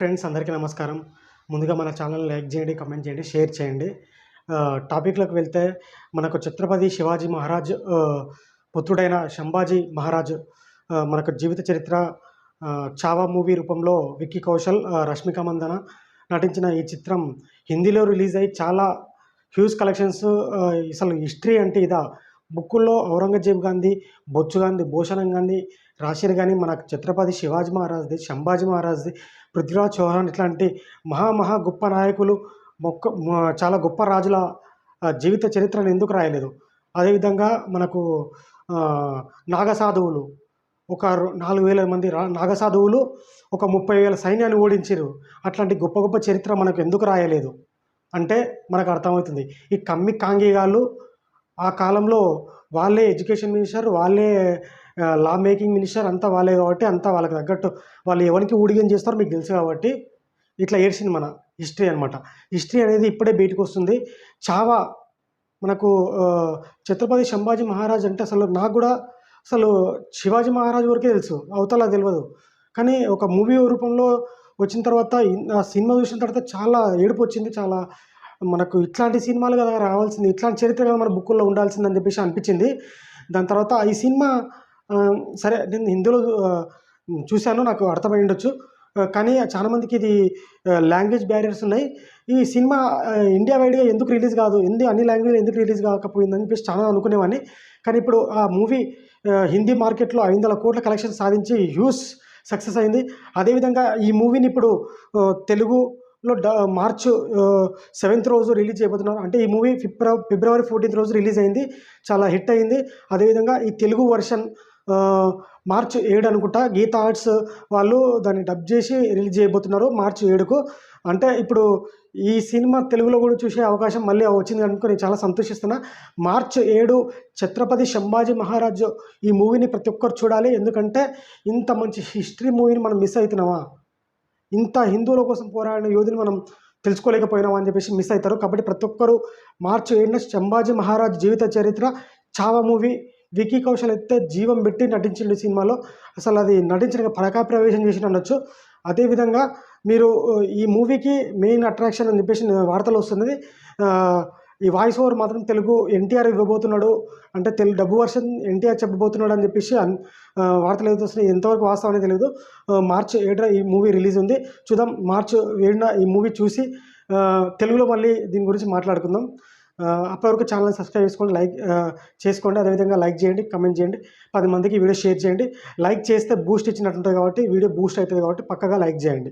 Friends అందరికీ నమస్కారం. ముందుగా మన ఛానల్‌ని లైక్ చేయండి, కామెంట్ చేయండి, షేర్ చేయండి. టాపిక్‌లోకి వెళ్తే మనకు ఛత్రపతి శివాజీ మహారాజ్ పుత్రుడైన సంభాజీ మహారాజ్ మనకు జీవిత చరిత్ర 'చావా' మూవీ రూపంలో విక్కీ కౌశల్, రష్మిక మందన నటించిన ఈ చిత్రం హిందీలో రిలీజ్ అయ్యి చాలా హ్యూజ్ కలెక్షన్స్. అసలు హిస్టరీ అంటే ఇదా? బుక్కుల్లో ఔరంగజేబ్ గాంధీ, బొచ్చు గాంధీ, భూషణం గాంధీ రాసిర్రు గానీ మనకు ఛత్రపతి శివాజీ మహారాజ్‌ది, సంభాజీ మహారాజ్‌ది, పృథ్వీరాజ్ చౌహాన్ ఇట్లాంటి మహా గొప్ప నాయకులు చాలా గొప్ప రాజుల జీవిత చరిత్రను ఎందుకు రాయలేదు? అదేవిధంగా మనకు నాగసాధువులు ఒక 4,000 మంది నాగసాధువులు ఒక 30,000 సైన్యాన్ని ఓడించిర్రు. అట్లాంటి గొప్ప గొప్ప చరిత్ర మనకు ఎందుకు రాయలేదు అంటే మనకు అర్థమవుతుంది. ఈ కమ్మి కాంగేయాలు ఆ కాలంలో వాళ్ళే ఎడ్యుకేషన్ మినిస్టర్, వాళ్ళే లా మేకింగ్ మినిస్టర్, అంతా వాళ్ళే కాబట్టి అంతా వాళ్ళకి తగ్గట్టు వాళ్ళు ఎవరికి ఊడిగం చేస్తారో మీకు తెలుసు కాబట్టి ఇట్లా ఏడ్చింది మన హిస్టరీ అనమాట. హిస్టరీ అనేది ఇప్పుడే బయటకొస్తుంది. చావా మనకు ఛత్రపతి సంభాజీ మహారాజ్ అంటే అసలు నాకు కూడా అసలు శివాజీ మహారాజ్ వరకే తెలుసు, అవతల తెలియదు. కానీ ఒక మూవీ రూపంలో వచ్చిన తర్వాత ఆ సినిమా చూసిన తర్వాత చాలా ఏడుపు వచ్చింది. చాలా మనకు ఇట్లాంటి సినిమాలు కదా రావాల్సింది, ఇట్లాంటి చరిత్ర కదా మన బుక్కుల్లో ఉండాల్సిందని చెప్పేసి అనిపించింది. దాని తర్వాత ఈ సినిమా సరే నేను హిందీలో చూశాను, నాకు అర్థమై ఉండొచ్చు. కానీ చాలా మందికి ఇది లాంగ్వేజ్ బ్యారియర్స్ ఉన్నాయి. ఈ సినిమా ఇండియా వైడ్గా ఎందుకు రిలీజ్ కాదు, అన్ని లాంగ్వేజ్లో ఎందుకు రిలీజ్ కాకపోయిందని చెప్పేసి చాలా అనుకునేవాడిని. కానీ ఇప్పుడు ఆ మూవీ హిందీ మార్కెట్లో 500 కోట్ల కలెక్షన్ సాధించి హ్యూజ్ సక్సెస్ అయింది. అదేవిధంగా ఈ మూవీని ఇప్పుడు తెలుగులో మార్చ్ 7th రోజు రిలీజ్ చేయబోతున్నారు. అంటే ఈ మూవీ ఫిబ్రవరి 14th రోజు రిలీజ్ అయింది, చాలా హిట్ అయింది. అదేవిధంగా ఈ తెలుగు వర్షన్ మార్చ్ 7 అనుకుంటా గీతా ఆర్ట్స్ వాళ్ళు దాన్ని డబ్ చేసి రిలీజ్ చేయబోతున్నారు మార్చ్ 7కు. అంటే ఇప్పుడు ఈ సినిమా తెలుగులో కూడా చూసే అవకాశం మళ్ళీ వచ్చింది కనుక నేను చాలా సంతోషిస్తున్నా. మార్చ్ 7 ఛత్రపతి సంభాజీ మహారాజ్ ఈ మూవీని ప్రతి ఒక్కరు చూడాలి. ఎందుకంటే ఇంత మంచి హిస్టరీ మూవీని మనం మిస్ అవుతున్నామా, ఇంత హిందువుల కోసం పోరాడిన యోధుని మనం తెలుసుకోలేకపోయినామా అని చెప్పేసి మిస్ అవుతారు. కాబట్టి ప్రతి ఒక్కరు మార్చ్ 7న సంభాజీ మహారాజ్ జీవిత చరిత్ర చావా మూవీ విక్కీ కౌశల్ అయితే జీవం పెట్టి నటించిండు సినిమాలో. అసలు అది నటించిన పరకా ప్రవేశం చేసి అనొచ్చు. అదేవిధంగా మీరు ఈ మూవీకి మెయిన్ అట్రాక్షన్ అని చెప్పేసి వార్తలు వస్తున్నది. ఈ వాయిస్ ఓవర్ మాత్రం తెలుగు ఎన్టీఆర్ ఇవ్వబోతున్నాడు, అంటే డబ్బు వర్షన్ ఎన్టీఆర్ చెప్పబోతున్నాడు అని చెప్పేసి వార్తలు ఏదైతే వస్తున్నాయి. ఎంతవరకు వాస్తవం అనేది తెలియదు. మార్చ్ 7న ఈ మూవీ రిలీజ్ ఉంది. చూద్దాం, మార్చ్ 7న ఈ మూవీ చూసి తెలుగులో మళ్ళీ దీని గురించి మాట్లాడుకుందాం. అప్పటివరకు ఛానల్ని సబ్స్క్రైబ్ చేసుకోండి. అదేవిధంగా లైక్ చేయండి, కమెంట్ చేయండి, 10 మందికి వీడియో షేర్ చేయండి. లైక్ చేస్తే బూస్ట్ ఇచ్చినట్టు ఉంటుంది కాబట్టి, వీడియో బూస్ట్ అవుతుంది కాబట్టి పక్కగా లైక్ చేయండి.